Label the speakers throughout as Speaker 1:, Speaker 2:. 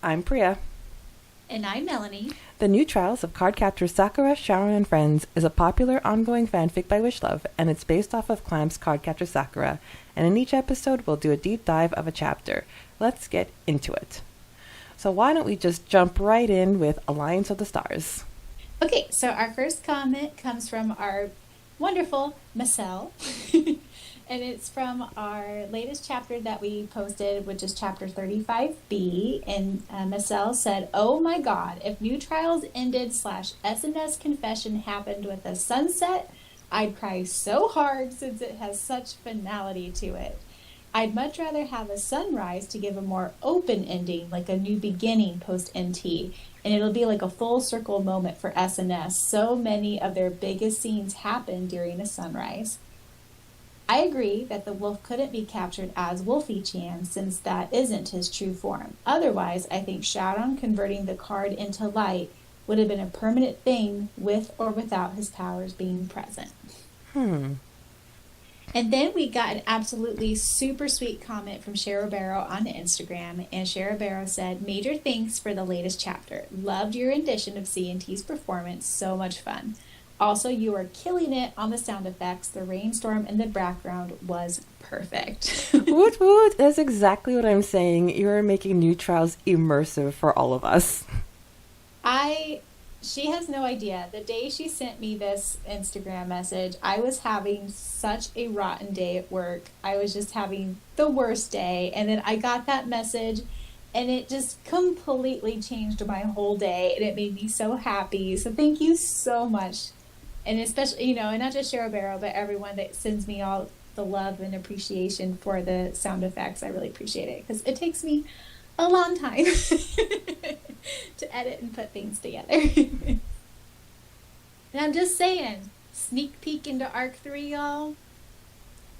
Speaker 1: I'm Preya.
Speaker 2: And I'm Melanie.
Speaker 1: The New Trials of Card Captor Sakura, Syaoran, and Friends is a popular ongoing fanfic by Wishluv, and it's based off of Clamp's Card Captor Sakura, and in each episode we'll do a deep dive of a chapter. Let's get into it. So why don't we just jump right in with Alliance of the Stars?
Speaker 2: Okay, so our first comment comes from our wonderful Marcel. And it's from our latest chapter that we posted, which is chapter 35B. And Marcel said, "Oh my God, if New Trials ended /SNS confession happened with a sunset, I'd cry so hard since it has such finality to it. I'd much rather have a sunrise to give a more open ending, like a new beginning post-NT. And it'll be like a full circle moment for SNS. So many of their biggest scenes happen during a sunrise. I agree that the wolf couldn't be captured as Wolfie-chan since that isn't his true form. Otherwise, I think Syaoran converting the card into light would have been a permanent thing with or without his powers being present." And then we got an absolutely super sweet comment from Cheryl Barrow on Instagram, and Cheryl Barrow said, "Major thanks for the latest chapter. Loved your rendition of C&T's performance. So much fun. Also, you are killing it on the sound effects. The rainstorm in the background was perfect."
Speaker 1: Woot woot! That's exactly what I'm saying. You are making New Trials immersive for all of us.
Speaker 2: She has no idea. The day she sent me this Instagram message, I was having such a rotten day at work. I was just having the worst day. And then I got that message, and it just completely changed my whole day. And it made me so happy. So thank you so much. And especially, and not just Cheryl Barrow, but everyone that sends me all the love and appreciation for the sound effects. I really appreciate it because it takes me a long time to edit and put things together. And I'm just saying, sneak peek into Arc 3, y'all.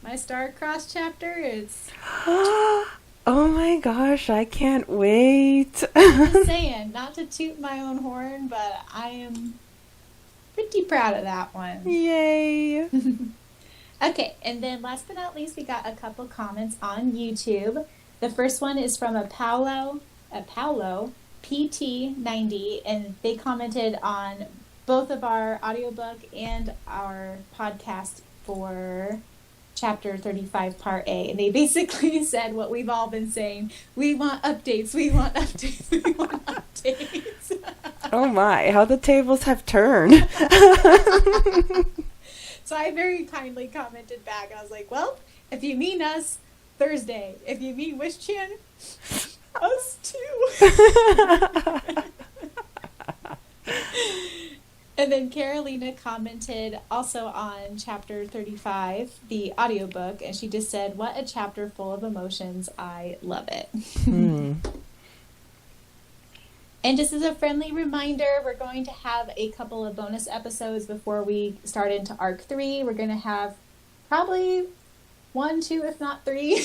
Speaker 2: My Star-Crossed chapter is...
Speaker 1: Oh my gosh, I can't wait.
Speaker 2: I'm just saying, not to toot my own horn, but I am pretty proud of that one.
Speaker 1: Yay.
Speaker 2: Okay, and then last but not least, we got a couple comments on YouTube. The first one is from a Paolo PT90, and they commented on both of our audiobook and our podcast for chapter 35 part A. And they basically said what we've all been saying: we want updates, we want updates, we want updates.
Speaker 1: Oh my, how the tables have turned.
Speaker 2: So I very kindly commented back, and I was like, well, if you mean us, Thursday. If you mean Wish-chan, us too. And then Carolina commented also on chapter 35, the audiobook, and she just said, "What a chapter full of emotions. I love it." And just as a friendly reminder, we're going to have a couple of bonus episodes before we start into Arc 3. We're going to have probably 1, 2, if not 3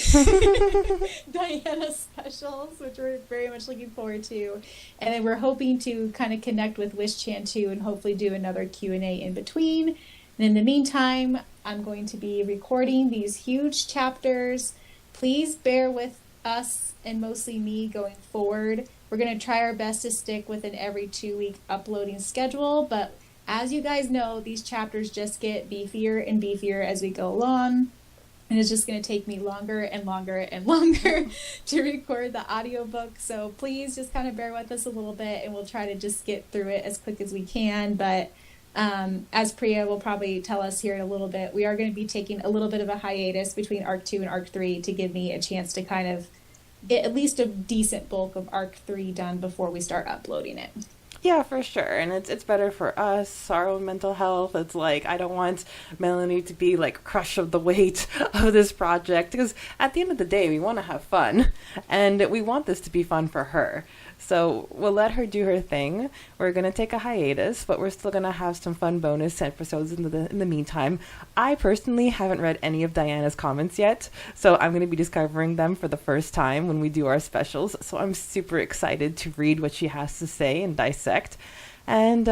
Speaker 2: Diana specials, which we're very much looking forward to. And then we're hoping to kind of connect with Wish-chan too, and hopefully do another Q&A in between. And in the meantime, I'm going to be recording these huge chapters. Please bear with us, and mostly me, going forward. We're going to try our best to stick with an every 2-week uploading schedule, but as you guys know, these chapters just get beefier and beefier as we go along. And it's just going to take me longer and longer and longer to record the audiobook. So please just kind of bear with us a little bit, and we'll try to just get through it as quick as we can. But as Preya will probably tell us here in a little bit, we are going to be taking a little bit of a hiatus between Arc 2 and Arc 3 to give me a chance to kind of get at least a decent bulk of Arc 3 done before we start uploading it.
Speaker 1: Yeah, for sure. And it's better for us, our own mental health. It's like, I don't want Melanie to be like crushed of the weight of this project, because at the end of the day, we want to have fun, and we want this to be fun for her. So we'll let her do her thing. We're going to take a hiatus, but we're still going to have some fun bonus episodes in the meantime. I personally haven't read any of Diana's comments yet, so I'm going to be discovering them for the first time when we do our specials. So I'm super excited to read what she has to say and dissect. And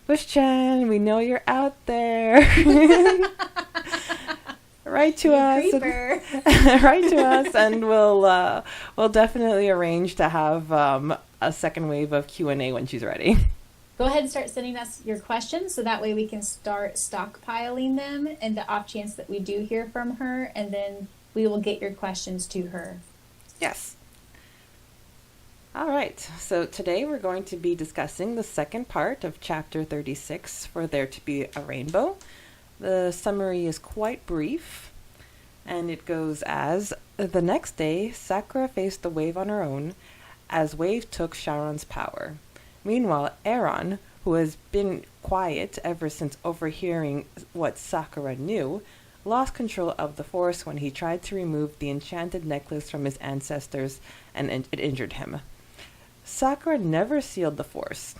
Speaker 1: Wish-chan, we know you're out there. write to
Speaker 2: You
Speaker 1: us.
Speaker 2: creeper.
Speaker 1: Write to us, and we'll definitely arrange to have a second wave of Q&A when she's ready.
Speaker 2: Go ahead and start sending us your questions so that way we can start stockpiling them in the off chance that we do hear from her, and then we will get your questions to her.
Speaker 1: Yes. All right, so today we're going to be discussing the second part of Chapter 36, For There to Be a Rainbow. The summary is quite brief, and it goes as, the next day, Sakura faced the wave on her own, as wave took Syaoran's power. Meanwhile, Aaron, who has been quiet ever since overhearing what Sakura knew, lost control of the force when he tried to remove the enchanted necklace from his ancestors, and it injured him. Sakura never sealed the force.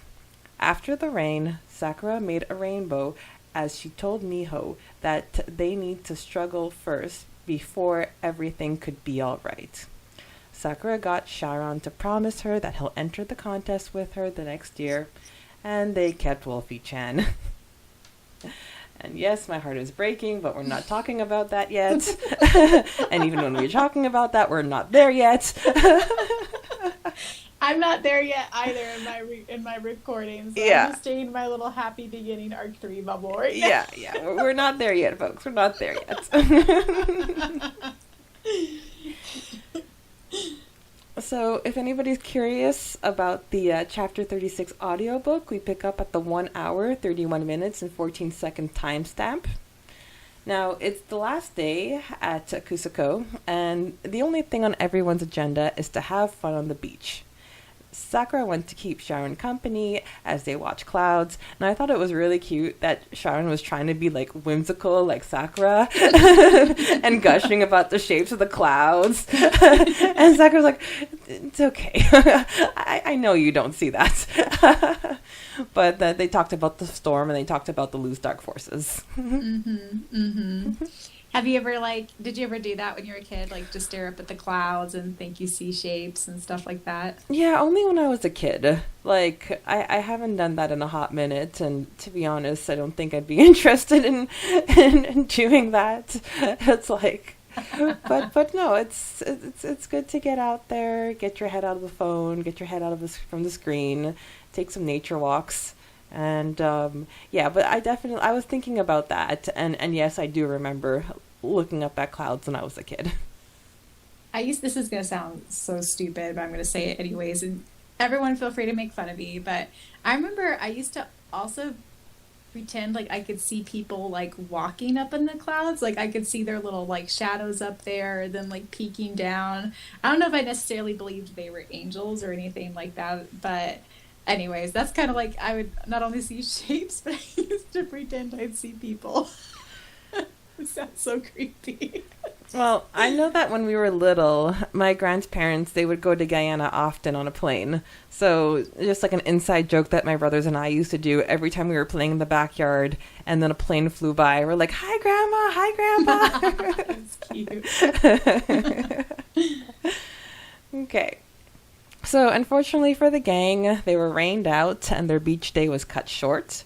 Speaker 1: After the rain, Sakura made a rainbow as she told Miho that they need to struggle first before everything could be all right. Sakura got Syaoran to promise her that he'll enter the contest with her the next year, and they kept Wolfie-chan. And yes, my heart is breaking, but we're not talking about that yet. And even when we're talking about that, we're not there yet.
Speaker 2: I'm not there yet either in my recording, so
Speaker 1: Yeah.
Speaker 2: I'm just staying in my little happy beginning arc 3 bubble right now.
Speaker 1: Yeah. We're not there yet, folks. We're not there yet. So, if anybody's curious about the Chapter 36 audiobook, we pick up at the 1 hour, 31 minutes, and 14-second timestamp. Now, it's the last day at Kusako, and the only thing on everyone's agenda is to have fun on the beach. Sakura went to keep Syaoran company as they watch clouds, and I thought it was really cute that Syaoran was trying to be like whimsical like Sakura and gushing about the shapes of the clouds. And Sakura's like, it's okay. I know you don't see that. But they talked about the storm and they talked about the loose dark forces.
Speaker 2: Have you ever did you ever do that when you were a kid? Like just stare up at the clouds and think you see shapes and stuff like that?
Speaker 1: Yeah, only when I was a kid. Like, I haven't done that in a hot minute, and to be honest, I don't think I'd be interested in doing that. It's like, but no, it's good to get out there, get your head out of the phone, get your head out of from the screen, take some nature walks. And yeah, but I was thinking about that, and yes, I do remember looking up at clouds when I was a kid.
Speaker 2: This is going to sound so stupid, but I'm going to say it anyways, and everyone feel free to make fun of me, but I remember I used to also pretend like I could see people like walking up in the clouds, like I could see their little like shadows up there, then like peeking down. I don't know if I necessarily believed they were angels or anything like that, but anyways, that's kind of like I would not only see shapes, but I used to pretend I'd see people. It sounds so creepy.
Speaker 1: Well, I know that when we were little, my grandparents, they would go to Guyana often on a plane. So just like an inside joke that my brothers and I used to do every time we were playing in the backyard and then a plane flew by. We're like, hi, Grandma. Hi, Grandpa.
Speaker 2: That's cute.
Speaker 1: Okay. So unfortunately for the gang, they were rained out and their beach day was cut short.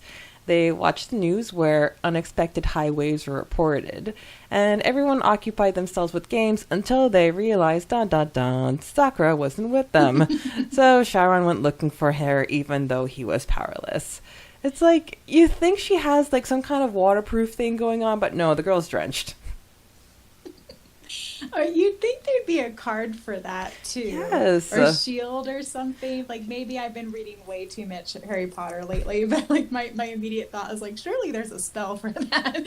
Speaker 1: They watched the news where unexpected high waves were reported, and everyone occupied themselves with games until they realized, Sakura wasn't with them. So Syaoran went looking for her even though he was powerless. It's like, you think she has like some kind of waterproof thing going on, but no, the girl's drenched.
Speaker 2: Or you'd think there'd be a card for that too.
Speaker 1: Yes.
Speaker 2: Or shield or something. Like maybe I've been reading way too much Harry Potter lately, but like my immediate thought is like, surely there's a spell for that.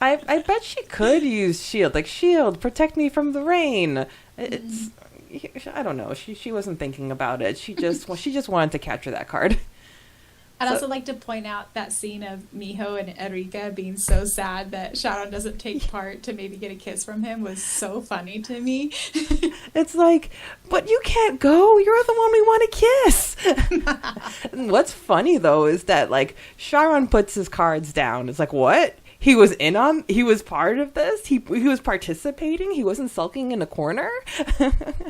Speaker 1: I bet she could use shield. Like, shield, protect me from the rain. It's I don't know. She wasn't thinking about it. She just wanted to capture that card.
Speaker 2: I'd also like to point out that scene of Miho and Erika being so sad that Syaoran doesn't take part to maybe get a kiss from him was so funny to me.
Speaker 1: It's like, but you can't go. You're the one we want to kiss. What's funny, though, is that, like, Syaoran puts his cards down. It's like, what? He was part of this? He was participating? He wasn't sulking in a corner?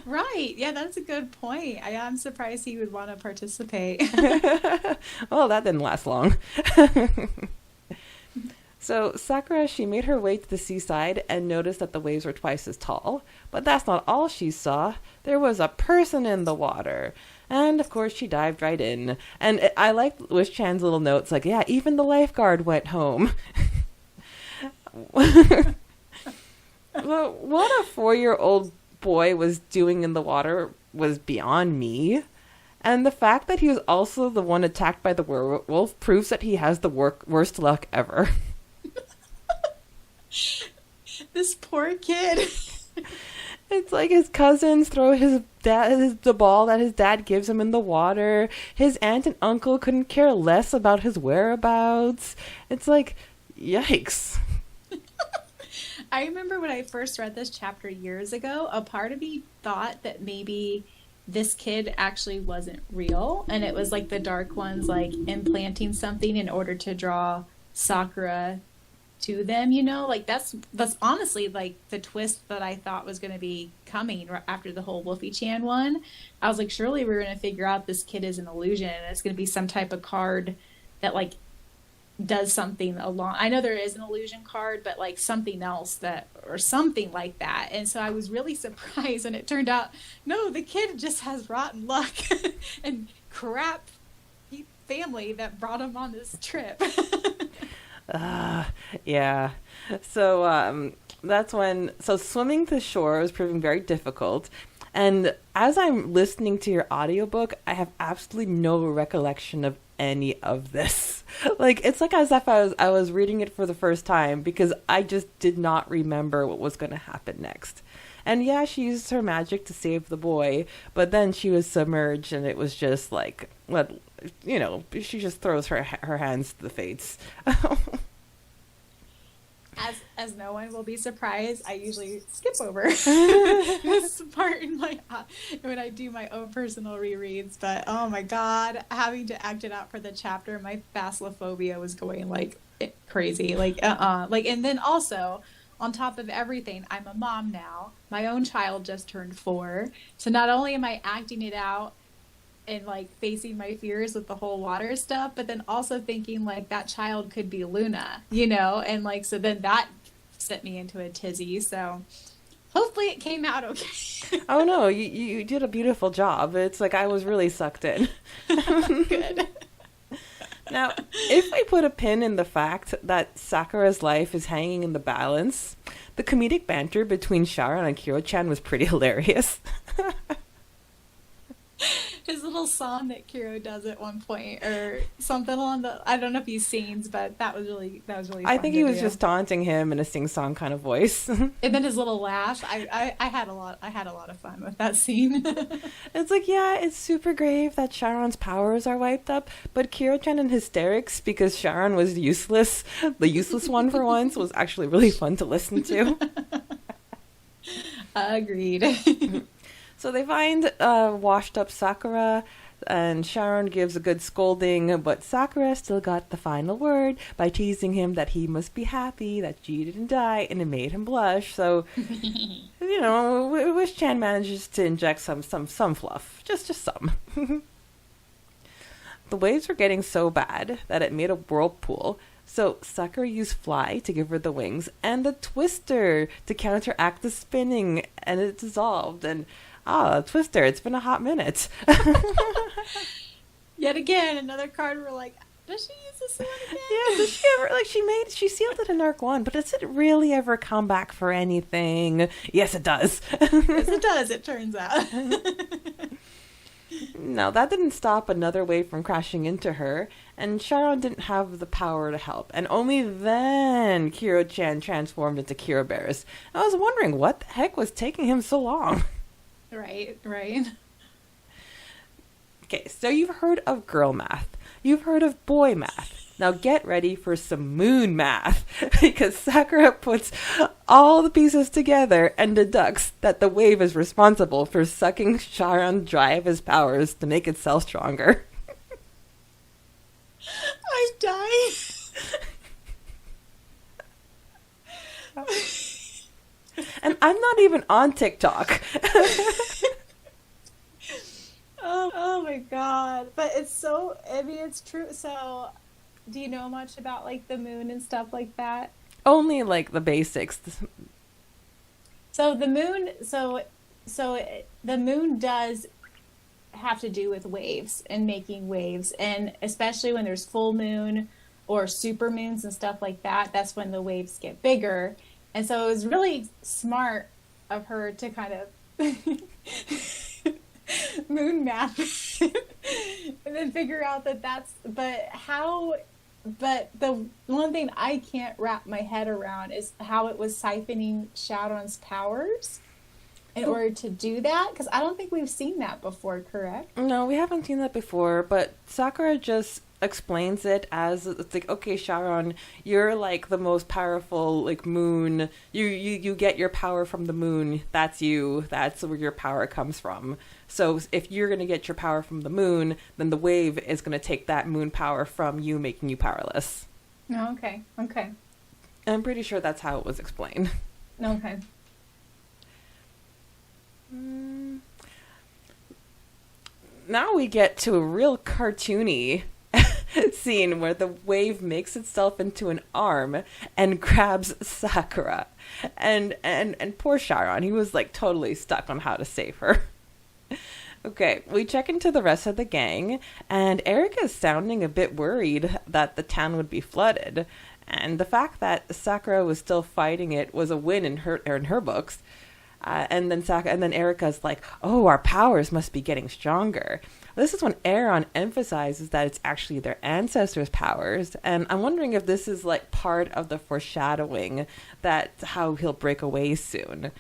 Speaker 2: Right. Yeah, that's a good point. I'm surprised he would want to participate.
Speaker 1: Well, that didn't last long. So Sakura, she made her way to the seaside and noticed that the waves were twice as tall. But that's not all she saw. There was a person in the water. And of course she dived right in. And I like Wish-chan's little notes like, yeah, even the lifeguard went home. Well, what a 4-year-old boy was doing in the water was beyond me. And the fact that he was also the one attacked by the werewolf proves that he has the worst luck ever.
Speaker 2: This poor kid.
Speaker 1: It's like his cousins throw the ball that his dad gives him in the water. His aunt and uncle couldn't care less about his whereabouts. It's like, yikes.
Speaker 2: I remember when I first read this chapter years ago, a part of me thought that maybe this kid actually wasn't real, and it was like the Dark Ones like implanting something in order to draw Sakura to them, you know? Like that's honestly like the twist that I thought was going to be coming after the whole Wolfie-chan one. I was like, surely we're going to figure out this kid is an illusion and it's going to be some type of card that like does something along. I know there is an illusion card, but like something else that, or something like that. And so I was really surprised, and it turned out, no, the kid just has rotten luck and crap family that brought him on this trip.
Speaker 1: Yeah. So that's when, so swimming to shore was proving very difficult. And as I'm listening to your audiobook, I have absolutely no recollection of any of this. Like, it's like as if I was reading it for the first time, because I just did not remember what was going to happen next. And yeah, she used her magic to save the boy, but then she was submerged, and it was just like, what, you know, she just throws her hands to the fates.
Speaker 2: As no one will be surprised, I usually skip over this part in my when I do my own personal rereads. But oh my god, having to act it out for the chapter, my phasmophobia was going like crazy. Like like, and then also on top of everything, I'm a mom now. My own child just turned 4, so not only am I acting it out and like facing my fears with the whole water stuff, but then also thinking like that child could be Luna, you know, and like, so then that sent me into a tizzy. So hopefully it came out okay.
Speaker 1: Oh no, you did a beautiful job. It's like I was really sucked in.
Speaker 2: Good.
Speaker 1: Now, if we put a pin in the fact that Sakura's life is hanging in the balance, the comedic banter between Syaoran and Kiro-chan was pretty hilarious.
Speaker 2: His little song that Kiro does at one point, or something along the, I don't know if he's scenes, but that was really fun.
Speaker 1: I think he was just taunting him in a sing-song kind of voice.
Speaker 2: And then his little laugh. I had a lot of fun with that scene.
Speaker 1: It's like, yeah, it's super grave that Syaoran's powers are wiped up, but Kiro-chan in hysterics because Syaoran was useless, the useless one for once, was actually really fun to listen to.
Speaker 2: Agreed.
Speaker 1: So they find washed up Sakura, and Syaoran gives a good scolding, but Sakura still got the final word by teasing him that he must be happy that she didn't die, and it made him blush. So, you know, Wish-chan manages to inject some fluff, just some. The waves were getting so bad that it made a whirlpool. So Sakura used Fly to give her the wings, and the Twister to counteract the spinning, and it dissolved. And Twister, it's been a hot minute.
Speaker 2: Yet again, another card we're like, does she use this one again?
Speaker 1: Yeah, does she ever, like, she sealed it in Arc 1, but does it really ever come back for anything? Yes, it does.
Speaker 2: Yes, it does, it turns out.
Speaker 1: No, that didn't stop another wave from crashing into her, and Syaoran didn't have the power to help, and only then Kiro-chan transformed into Kiro Bears. I was wondering what the heck was taking him so long.
Speaker 2: Right.
Speaker 1: Okay, so you've heard of girl math. You've heard of boy math. Now get ready for some moon math, because Sakura puts all the pieces together and deducts that the wave is responsible for sucking Syaoran dry of his powers to make itself stronger.
Speaker 2: I'm dying.
Speaker 1: And I'm not even on TikTok.
Speaker 2: Oh my god. But it's so, I mean, it's true. So Do you know much about like the moon and stuff like that?
Speaker 1: Only like the basics.
Speaker 2: So the moon, the moon does have to do with waves and making waves, and especially when there's full moon or super moons and stuff like that, that's when the waves get bigger. And so it was really smart of her to kind of moon map and then figure out that but the one thing I can't wrap my head around is how it was siphoning Syaoran's powers in order to do that, because I don't think we've seen that before, correct?
Speaker 1: No, we haven't seen that before, but Sakura just explains it as it's like, okay, Syaoran, you're like the most powerful like moon. You get your power from the moon. That's you. That's where your power comes from. So if you're gonna get your power from the moon, then the wave is gonna take that moon power from you, making you powerless.
Speaker 2: No, okay.
Speaker 1: I'm pretty sure that's how it was explained.
Speaker 2: Okay.
Speaker 1: Now we get to a real cartoony scene where the wave makes itself into an arm and grabs Sakura. And poor Syaoran, he was like totally stuck on how to save her. Okay, we check into the rest of the gang, and Erica's sounding a bit worried that the town would be flooded. And the fact that Sakura was still fighting it was a win in her books. And then Erica's like, "Oh, our powers must be getting stronger." This is when Aaron emphasizes that it's actually their ancestors' powers, and I'm wondering if this is like part of the foreshadowing that how he'll break away soon.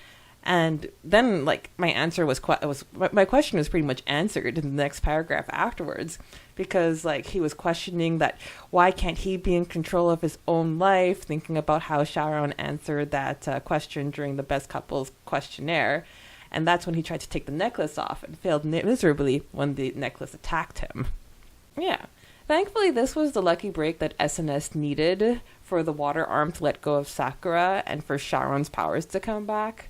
Speaker 1: And then, like, my question was pretty much answered in the next paragraph afterwards, because, like, he was questioning that why can't he be in control of his own life, thinking about how Syaoran answered that question during the Best Couples questionnaire, and that's when he tried to take the necklace off and failed miserably when the necklace attacked him. Yeah. Thankfully, this was the lucky break that SNS needed for the water arm to let go of Sakura and for Syaoran's powers to come back.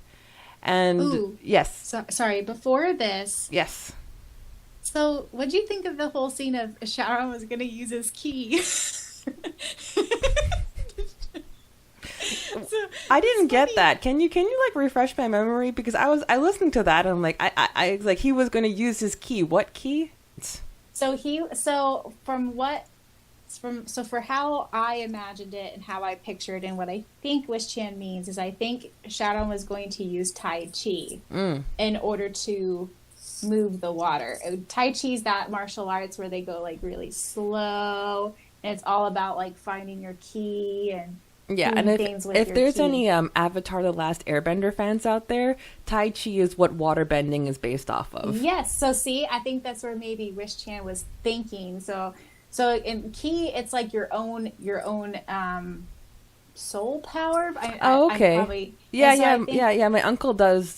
Speaker 1: And
Speaker 2: Ooh,
Speaker 1: yes.
Speaker 2: Sorry, before this.
Speaker 1: Yes.
Speaker 2: So, what do you think of the whole scene of Syaoran was going to use his key?
Speaker 1: I didn't get that. Can you like refresh my memory, because I listened to that and I'm like I like he was going to use his key. What key?
Speaker 2: For how I imagined it and how I pictured and what I think Wish-chan means is I think Syaoran was going to use Tai Chi in order to move the water. Tai Chi is that martial arts where they go like really slow, and it's all about like finding your key and
Speaker 1: and if there's
Speaker 2: key.
Speaker 1: any Avatar: The Last Airbender fans out there, Tai Chi is what waterbending is based off of.
Speaker 2: Yes, so see, I think that's where maybe Wish-chan was thinking. So in ki, it's like your own soul power.
Speaker 1: Okay. Yeah. My uncle does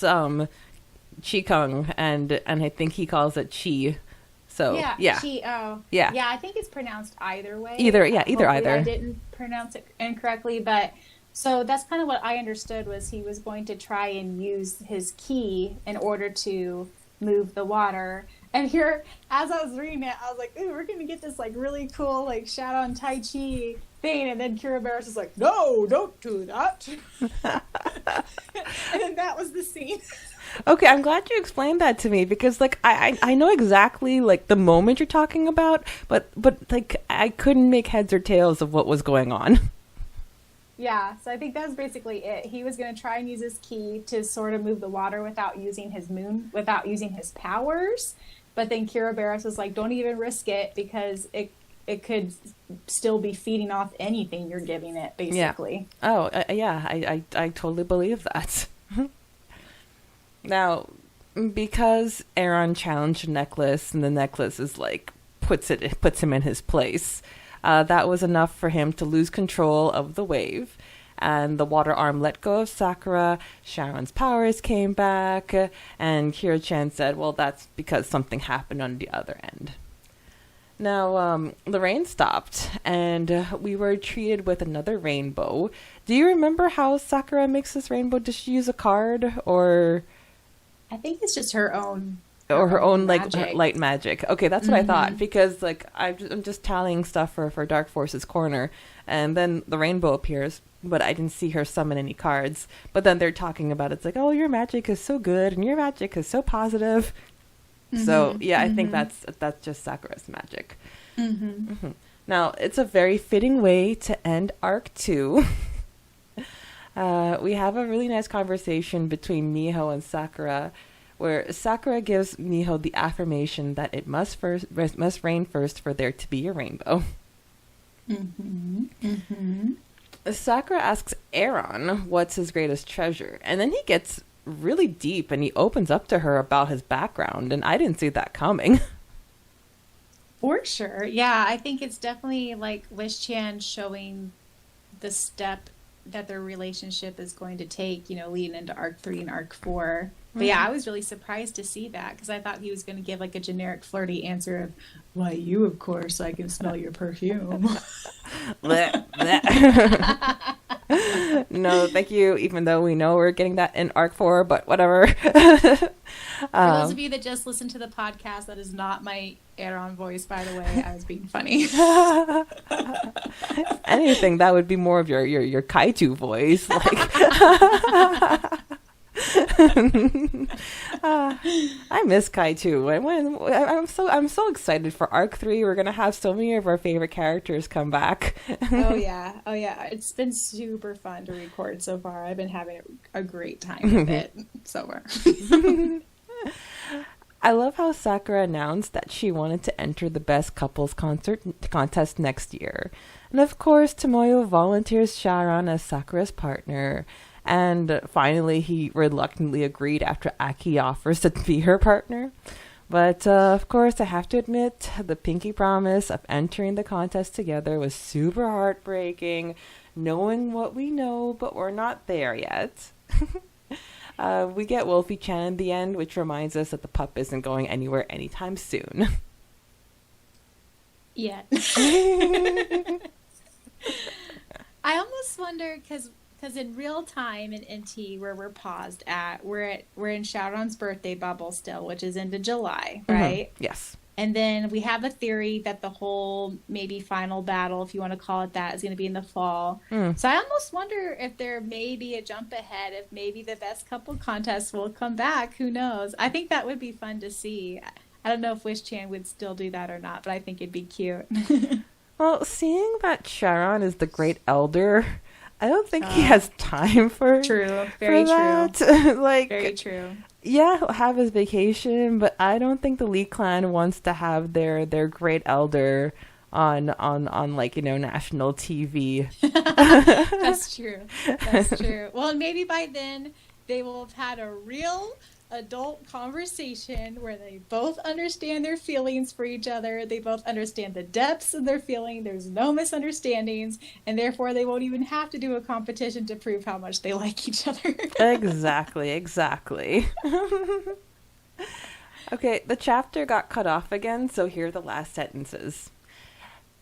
Speaker 1: qigong, and I think he calls it chi. So yeah.
Speaker 2: Chi. Oh,
Speaker 1: yeah.
Speaker 2: Yeah, I think it's pronounced either way.
Speaker 1: Either.
Speaker 2: I didn't pronounce it incorrectly, but so that's kind of what I understood was he was going to try and use his ki in order to move the water. And here, as I was reading it, I was like, "Ooh, we're gonna get this like really cool like Syaoran Tai Chi thing." And then Kira Barris is like, "No, don't do that." And then that was the scene.
Speaker 1: Okay, I'm glad you explained that to me, because like I know exactly like the moment you're talking about, but like I couldn't make heads or tails of what was going on.
Speaker 2: Yeah, so I think that's basically it. He was going to try and use his key to sort of move the water without using his powers. But then Kira Barris was like, "Don't even risk it, because it could still be feeding off anything you're giving it, basically."
Speaker 1: Yeah. Oh, I totally believe that. Now, because Aaron challenged the necklace, and the necklace is like puts him in his place, that was enough for him to lose control of the wave. And the water arm let go of Sakura, Syaoran's powers came back, and Kira-chan said, well, that's because something happened on the other end. Now, the rain stopped, and we were treated with another rainbow. Do you remember how Sakura makes this rainbow? Does she use a card, or...?
Speaker 2: I think it's just her own
Speaker 1: or her own like
Speaker 2: magic.
Speaker 1: light magic. Okay, that's what I thought, because like I'm just tallying stuff for Dark Force's corner, and then the rainbow appears, but I didn't see her summon any cards. But then they're talking about it's like, oh, your magic is so good and your magic is so positive. So yeah, I think that's just Sakura's magic. Now it's a very fitting way to end Arc 2. We have a really nice conversation between Miho and Sakura, where Sakura gives Miho the affirmation that it must rain first for there to be a rainbow. Sakura asks Aaron what's his greatest treasure, and then he gets really deep and he opens up to her about his background, and I didn't see that coming.
Speaker 2: For sure. Yeah, I think it's definitely like Wish-chan showing the step that their relationship is going to take, you know, leading into Arc 3 and Arc 4. But yeah, I was really surprised to see that, because I thought he was going to give like a generic flirty answer of, why, you, of course, I can smell your perfume. No, thank you, even though we know we're getting that in Arc 4, but whatever. For those of you that just listen to the podcast, that is not my Aaron voice, by the way. I was being funny.
Speaker 1: If anything, that would be more of your Kaiju voice. Like, I miss Kaiju. I'm so excited for Arc 3. We're gonna have so many of our favorite characters come back.
Speaker 2: Oh yeah. It's been super fun to record so far. I've been having a great time with it so far.
Speaker 1: I love how Sakura announced that she wanted to enter the Best Couples contest next year. And of course, Tomoyo volunteers Syaoran as Sakura's partner. And finally, he reluctantly agreed after Aki offers to be her partner. But of course, I have to admit, the pinky promise of entering the contest together was super heartbreaking, knowing what we know, but we're not there yet. We get Wolfie Chan in the end, which reminds us that the pup isn't going anywhere anytime soon.
Speaker 2: Yeah. I almost wonder, because in real time in NT, where we're paused at, we're in Syaoran's birthday bubble still, which is into July, right?
Speaker 1: Yes.
Speaker 2: And then we have a theory that the whole maybe final battle, if you want to call it that, is going to be in the fall. So I almost wonder if there may be a jump ahead, if maybe the Best Couple contest will come back. Who knows? I think that would be fun to see. I don't know if Wish-chan would still do that or not, but I think it'd be cute.
Speaker 1: Well, seeing that Syaoran is the Great Elder, I don't think he has time for
Speaker 2: Very
Speaker 1: that.
Speaker 2: true.
Speaker 1: Like,
Speaker 2: Very true.
Speaker 1: Yeah, he'll have his vacation, but I don't think the Lee clan wants to have their Great Elder on like, you know, national TV.
Speaker 2: That's true. Well, and maybe by then they will have had a real adult conversation where they both understand their feelings for each other. They both understand the depths of their feeling. There's no misunderstandings, and therefore they won't even have to do a competition to prove how much they like each other. Exactly.
Speaker 1: Okay, the chapter got cut off again, so here are the last sentences.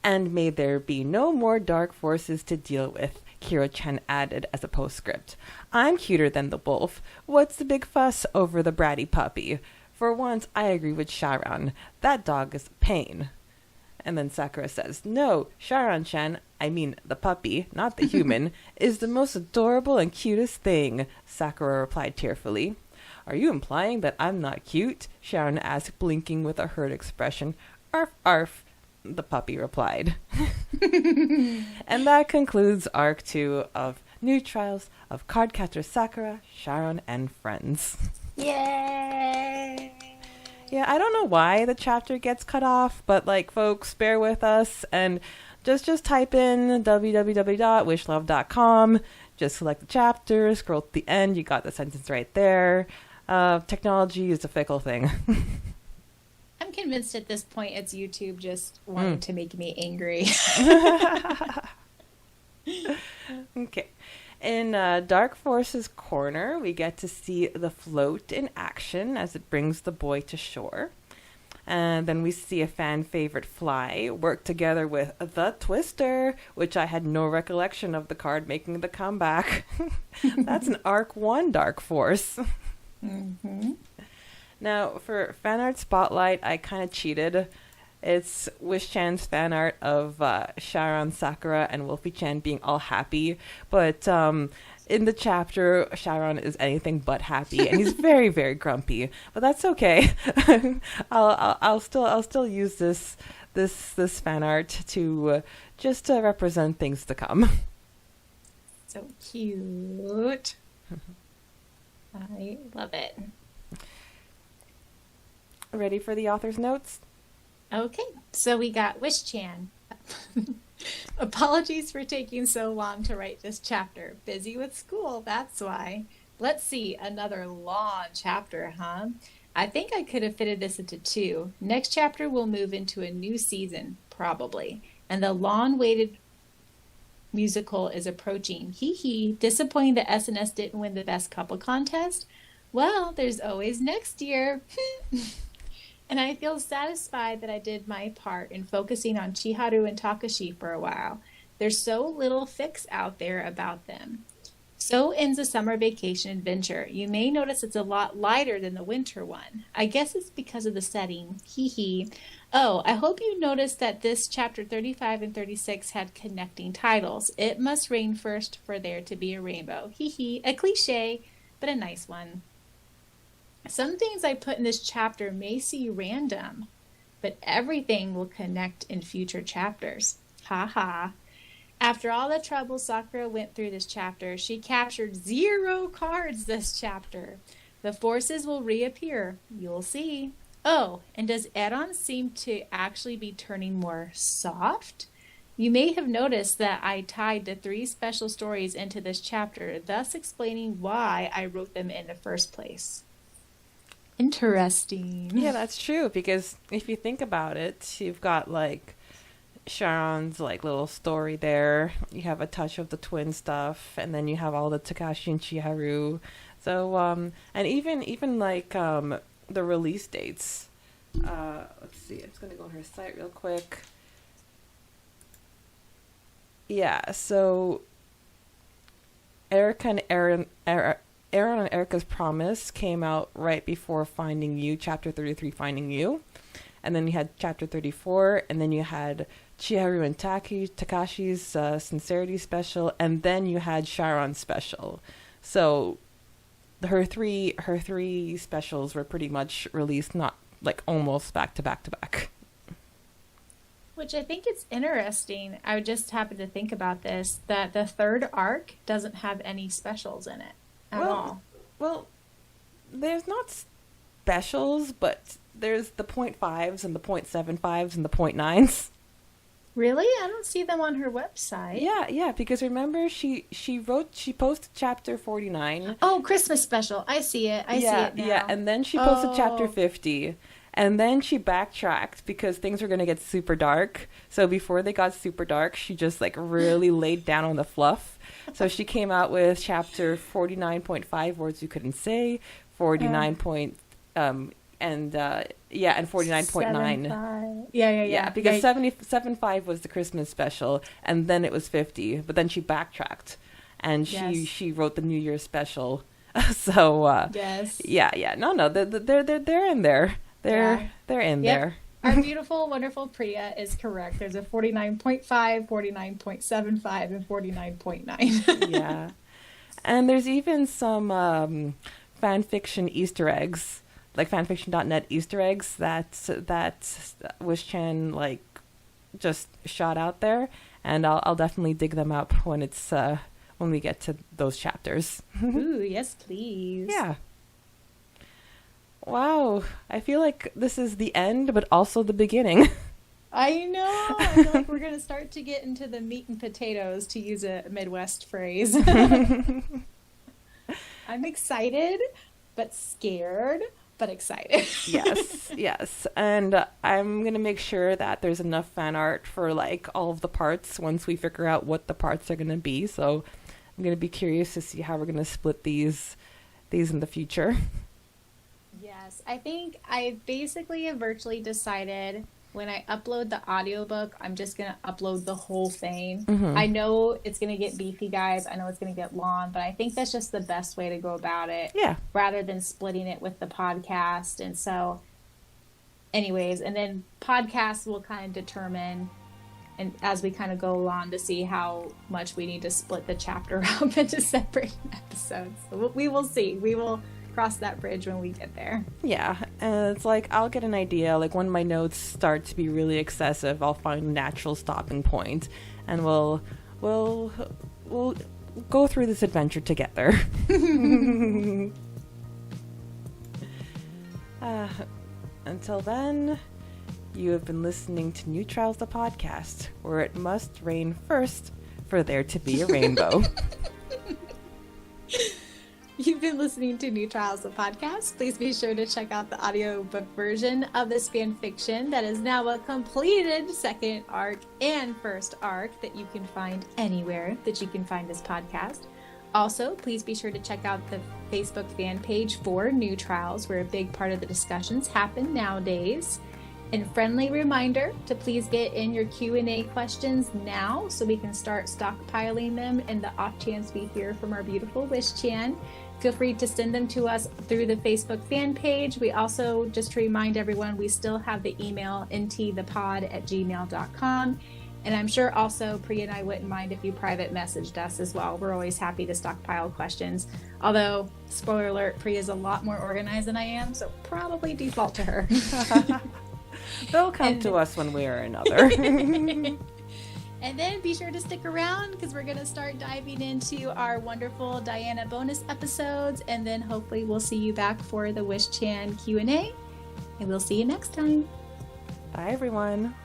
Speaker 1: And may there be no more dark forces to deal with, Kiro-chan added as a postscript. I'm cuter than the wolf. What's the big fuss over the bratty puppy? For once, I agree with Syaoran. That dog is a pain. And then Sakura says, no, Syaoran-chan, I mean the puppy, not the human, is the most adorable and cutest thing, Sakura replied tearfully. Are you implying that I'm not cute? Syaoran asked, blinking with a hurt expression. Arf, arf, the puppy replied. And that concludes Arc 2 of New Trials of Cardcaptor Sakura, Syaoran, and Friends.
Speaker 2: Yay!
Speaker 1: Yeah, I don't know why the chapter gets cut off, but like, folks, bear with us and just type in www.wishluv.com, just select the chapter, scroll to the end, you got the sentence right there. Technology is a fickle thing.
Speaker 2: I'm convinced at this point it's YouTube just wanting to make me angry.
Speaker 1: Okay. In Dark Force's corner, we get to see the float in action as it brings the boy to shore. And then we see a fan favorite Fly work together with the Twister, which I had no recollection of the card making the comeback. That's an Arc 1 Dark Force. Now, for fan art spotlight, I kind of cheated. It's Wish-chan's fan art of Syaoran, Sakura, and Wolfie-chan being all happy. But in the chapter, Syaoran is anything but happy, and he's very, very grumpy. But that's okay. I'll still use this fan art to just to represent things to come.
Speaker 2: So cute. I love it.
Speaker 1: Ready for the author's notes?
Speaker 2: Okay, so we got Wish-chan. Apologies for taking so long to write this chapter. Busy with school, that's why. Let's see, another long chapter, huh? I think I could have fitted this into 2. Next chapter will move into a new season, probably. And the long-awaited musical is approaching. Hee hee. Disappointing that SNS didn't win the best couple contest? Well, there's always next year. And I feel satisfied that I did my part in focusing on Chiharu and Takashi for a while. There's so little fics out there about them. So ends a summer vacation adventure. You may notice it's a lot lighter than the winter one. I guess it's because of the setting. Hee hee. Oh, I hope you noticed that this chapter 35 and 36 had connecting titles. It must rain first for there to be a rainbow. Hee hee. A cliche, but a nice one. Some things I put in this chapter may seem random, but everything will connect in future chapters. Ha ha. After all the trouble Sakura went through this chapter, she captured 0 cards this chapter. The forces will reappear. You'll see. Oh, and does Eron seem to actually be turning more soft? You may have noticed that I tied the 3 special stories into this chapter, thus explaining why I wrote them in the first place. Interesting.
Speaker 1: Yeah, that's true, because if you think about it, you've got like Sharon's like little story there. You have a touch of the twin stuff, and then you have all the Takashi and Chiharu. So and even like the release dates. Let's see. I'm just gonna go on her site real quick. Yeah, so Erica and Aaron and Erica's Promise came out right before Finding You, Chapter 33, Finding You. And then you had Chapter 34, and then you had Chiharu and Takashi's Sincerity Special, and then you had Syaoran's Special. So her three specials were pretty much released, not like almost back to back to back.
Speaker 2: Which I think it's interesting. I just happened to think about this, that the 3rd arc doesn't have any specials in it. At all.
Speaker 1: Well, there's not specials, but there's the 0.5s and the 0.75s and the 0.9s.
Speaker 2: Really? I don't see them on her website.
Speaker 1: Yeah, because remember she posted chapter 49.
Speaker 2: Oh, Christmas special. I see it. I see it now.
Speaker 1: Yeah, and then she posted chapter 50. And then she backtracked because things were going to get super dark. So before they got super dark, she just like really laid down on the fluff. So she came out with chapter 49.5, Words You Couldn't Say, 49 and 49.9.
Speaker 2: Yeah.
Speaker 1: Because 77.5 was the Christmas special, and then it was 50. But then she backtracked, and she wrote the New Year's special. So
Speaker 2: yes.
Speaker 1: Yeah. No, they're in there. They're in there.
Speaker 2: Our beautiful, wonderful Preya is correct. There's a 49.5, 49.75, and 49.9.
Speaker 1: Yeah. And there's even some fanfiction Easter eggs, like fanfiction.net Easter eggs that Wish-chan like just shot out there, and I'll definitely dig them up when it's when we get to those chapters.
Speaker 2: Ooh, yes, please.
Speaker 1: Yeah. Wow, I feel like this is the end, but also the beginning.
Speaker 2: I know. I feel like we're going to start to get into the meat and potatoes, to use a Midwest phrase. I'm excited, but scared, but excited.
Speaker 1: Yes. And I'm going to make sure that there's enough fan art for like all of the parts once we figure out what the parts are going to be. So I'm going to be curious to see how we're going to split these in the future.
Speaker 2: Yes, I think I basically have virtually decided when I upload the audiobook, I'm just going to upload the whole thing.
Speaker 1: Mm-hmm.
Speaker 2: I know it's going to get beefy, guys. I know it's going to get long, but I think that's just the best way to go about it.
Speaker 1: Yeah.
Speaker 2: Rather than splitting it with the podcast. And so, anyways, and then podcasts will kind of determine, and as we kind of go along, to see how much we need to split the chapter up into separate episodes. So we will see. We will cross that bridge when we get there.
Speaker 1: Yeah, and it's like I'll get an idea. Like when my notes start to be really excessive, I'll find a natural stopping point, and we'll go through this adventure together. Until then, you have been listening to New Trials, the podcast, where it must rain first for there to be a rainbow.
Speaker 2: You've been listening to New Trials, the podcast. Please be sure to check out the audiobook version of this fan fiction that is now a completed second arc and first arc that you can find anywhere that you can find this podcast. Also, please be sure to check out the Facebook fan page for New Trials, where a big part of the discussions happen nowadays. And friendly reminder to please get in your Q&A questions now so we can start stockpiling them in the off chance we hear from our beautiful Wish-chan. Feel free to send them to us through the Facebook fan page. We also, just to remind everyone, we still have the email ntthepod@gmail.com. And I'm sure also Preya and I wouldn't mind if you private messaged us as well. We're always happy to stockpile questions. Although, spoiler alert, Preya is a lot more organized than I am, so probably default to her.
Speaker 1: They'll come to us one way or another.
Speaker 2: And then be sure to stick around because we're going to start diving into our wonderful Diana bonus episodes. And then hopefully we'll see you back for the Wish-chan Q&A. And we'll see you next time.
Speaker 1: Bye, everyone.